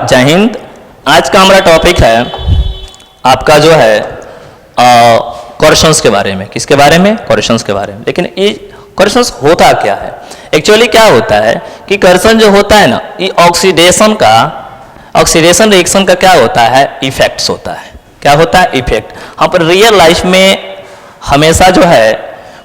जय हिंद। आज का हमारा टॉपिक है आपका जो है क्वेश्चंस के बारे में। किसके बारे में? क्वेश्चंस के बारे में। लेकिन ये क्वेश्चंस होता क्या है? एक्चुअली क्या होता है कि क्वेश्चन जो होता है ना, ये ऑक्सीडेशन रिएक्शन का क्या होता है? इफेक्ट्स होता है। क्या होता है? इफेक्ट। हम पर रियल लाइफ में हमेशा जो है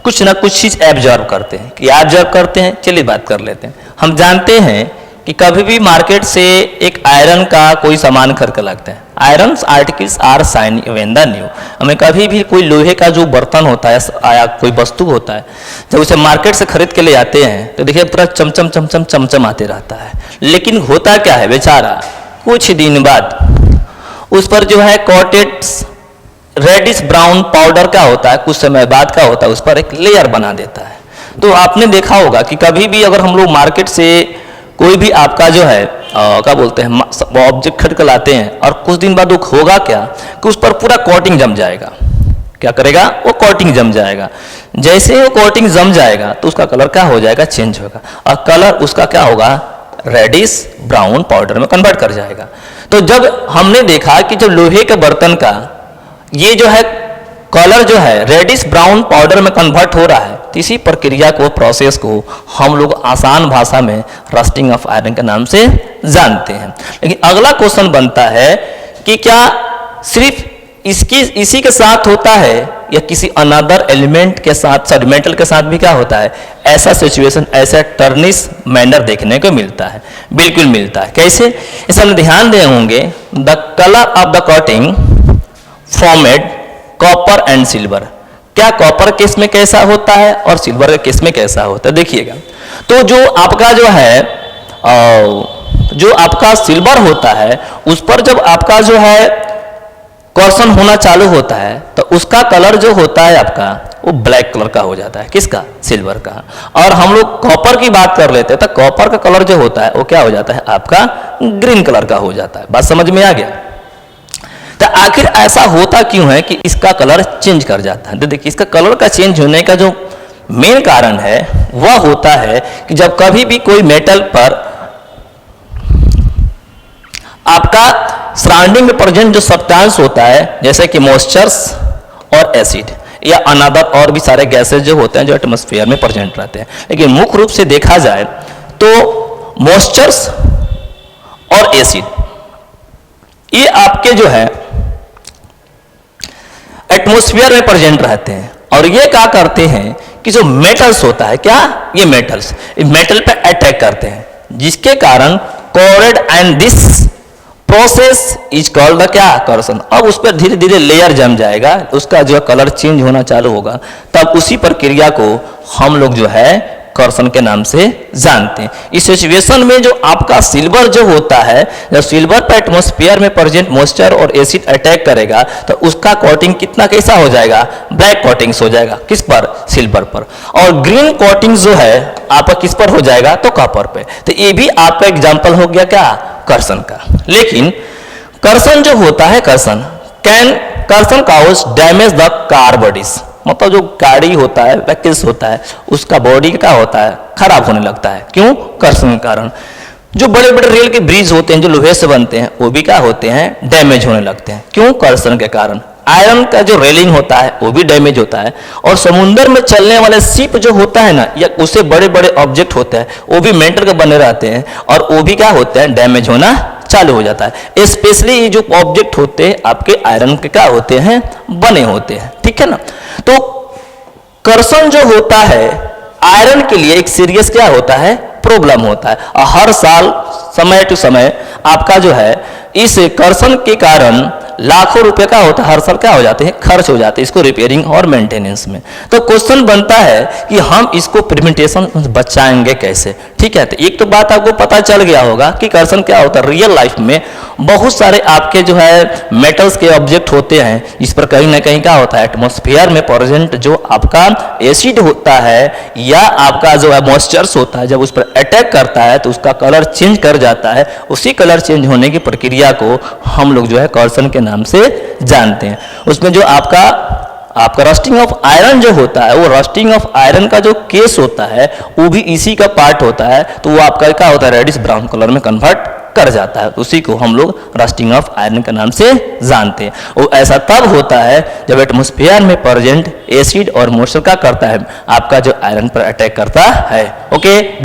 कुछ ना कुछ चीज एब्जॉर्व करते हैं। कि एब्जॉर्व करते हैं, चलिए बात कर लेते हैं। हम जानते हैं कि कभी भी मार्केट से एक आयरन का कोई सामान खरीद कर लगता है। Iron articles are shiny when the new. हमें कभी भी कोई लोहे का जो बर्तन होता है या कोई वस्तु होता है, जब उसे मार्केट से खरीद के ले आते हैं तो देखिए पूरा चमचम चमचम चमचम आते रहता है। लेकिन होता क्या है बेचारा, कुछ दिन बाद उस पर जो है कोटेड रेडिश ब्राउन पाउडर क्या होता है, कुछ समय बाद क्या होता है, उस पर एक लेयर बना देता है। तो आपने देखा होगा कि कभी भी अगर हम लोग मार्केट से कोई भी आपका जो है क्या बोलते हैं ऑब्जेक्ट खरीद कर लाते हैं और कुछ दिन बाद वो होगा क्या कि उस पर पूरा कोटिंग जम जाएगा। क्या करेगा? वो कोटिंग जम जाएगा। जैसे ही वो कोटिंग जम जाएगा तो उसका कलर क्या हो जाएगा? चेंज होगा। और कलर उसका क्या होगा? रेडिश ब्राउन पाउडर में कन्वर्ट कर जाएगा। तो जब हमने देखा कि जब लोहे के बर्तन का ये जो है कलर जो है रेडिश ब्राउन पाउडर में कन्वर्ट हो रहा है, तो इसी प्रक्रिया को, प्रोसेस को हम लोग आसान भाषा में रस्टिंग ऑफ आयरन के नाम से जानते हैं। लेकिन अगला क्वेश्चन बनता है कि क्या सिर्फ इसी के साथ होता है या किसी अनदर एलिमेंट के साथ, मेटल के साथ भी क्या होता है? ऐसा सिचुएशन, ऐसा टर्निश मैनर देखने को मिलता है। बिल्कुल मिलता है। कैसे? इसे हम ध्यान दे होंगे। The colour of the coating formed copper and silver. क्या कॉपर केस में कैसा होता है और सिल्वर के केस में कैसा होता है? देखिएगा। तो जो आपका जो है जो आपका सिल्वर होता है उस पर जब आपका जो है क्वेश्चन होना चालू होता है तो उसका कलर जो होता है आपका वो ब्लैक कलर का हो जाता है। किसका? सिल्वर का। और हम लोग कॉपर की बात कर लेते हैं तो कॉपर का कलर जो होता है वो क्या हो जाता है? आपका ग्रीन कलर का हो जाता है। बात समझ में आ गया? तो आखिर ऐसा होता क्यों है कि इसका कलर चेंज कर जाता है? तो देखिए, इसका कलर का चेंज होने का जो मेन कारण है वह होता है कि जब कभी भी कोई मेटल पर आपका सराउंडिंग में प्रेजेंट जो सब्सटेंस होता है, जैसे कि मॉइस्चर्स और एसिड या अनदर और भी सारे गैसेस जो होते हैं जो एटमॉस्फेयर में प्रेजेंट रहते हैं, लेकिन मुख्य रूप से देखा जाए तो मॉइस्चर्स और एसिड ये आपके जो है एटमॉस्फेयर में प्रेजेंट रहते हैं। और ये क्या करते हैं कि जो मेटल्स होता है, क्या ये मेटल्स मेटल पे अटैक करते हैं, जिसके कारण corrode and this process is called the क्या? कर्सन। अब उस पर धीरे धीरे लेयर जम जाएगा, उसका जो कलर चेंज होना चालू होगा, तब उसी प्रक्रिया को हम लोग जो है कर्सन के नाम से जानते हैं। इस सिचुएशन में जो आपका सिल्वर जो होता है, जब सिल्वर पर एटमॉस्फेयर में प्रेजेंट मॉइस्चर और एसिड अटैक करेगा तो उसका कोटिंग कितना कैसा हो जाएगा? ब्लैक कोटिंग्स हो जाएगा। किस पर? सिल्वर पर। और ग्रीन कोटिंग जो है आपका किस पर हो जाएगा? तो कॉपर पे। तो ये भी आपका एग्जाम्पल हो गया क्या? कर्सन का। लेकिन कर्सन जो होता है, corrosion causes damage the car bodies. मतलब जो गाड़ी होता है, व्हीकल्स होता है, उसका बॉडी क्या होता है? खराब होने लगता है। क्यों? कर्सन के कारण। जो बड़े बड़े रेल के ब्रिज होते हैं जो लोहे से बनते हैं वो भी क्या होते हैं? डैमेज होने लगते हैं। क्यों? कर्सन के कारण। आयरन का जो रेलिंग होता है वो भी डैमेज होता है। और समुद्र में चलने वाले शिप जो होता है ना, या उससे बड़े बड़े ऑब्जेक्ट होते हैं वो भी मेटल के बने रहते हैं और वो भी क्या होते हैं? डैमेज होना चालू हो जाता है। स्पेशली ये जो ऑब्जेक्ट होते हैं आपके आयरन के क्या होते हैं? बने होते हैं। ठीक है ना? तो कर्सन जो होता है आयरन के लिए एक सीरियस क्या होता है? प्रॉब्लम होता है। और हर साल समय टू समय आपका जो है इस कर्सन के कारण लाखों रुपए का होता है, हर साल क्या हो जाते हैं? खर्च हो जाते हैं इसको रिपेयरिंग और मेंटेनेंस में। तो क्वेश्चन बनता है कि हम इसको प्रिवेंटेशन बचाएंगे कैसे? ठीक है, तो एक तो बात आपको पता चल गया होगा कि कर्सन क्या होता है। रियल लाइफ में बहुत सारे आपके जो है मेटल्स के ऑब्जेक्ट होते हैं इस पर कहीं ना कहीं क्या होता है? एटमॉस्फेयर में प्रेजेंट जो आपका एसिड होता है या आपका जो है मॉइस्चर्स होता है, जब उस पर अटैक करता है तो उसका कलर चेंज कर जाता है। उसी कलर चेंज होने की प्रक्रिया को हम लोग जो है कर्सन के नाम से जानते हैं। उसमें जो आपका रस्टिंग ऑफ आयरन जो होता है, वो रस्टिंग ऑफ आयरन का जो केस होता है वो भी इसी का पार्ट होता है। तो वो आपका क्या होता है? रेडिश ब्राउन कलर में कन्वर्ट कर जाता है, उसी को हम लोग रस्टिंग ऑफ आयरन के नाम से जानते हैं। वो ऐसा तब होता है जब एटमॉस्फेयर में प्रेजेंट एसिड और मॉइस्चर का करता है, आपका जो आयरन पर अटैक करता है। ओके।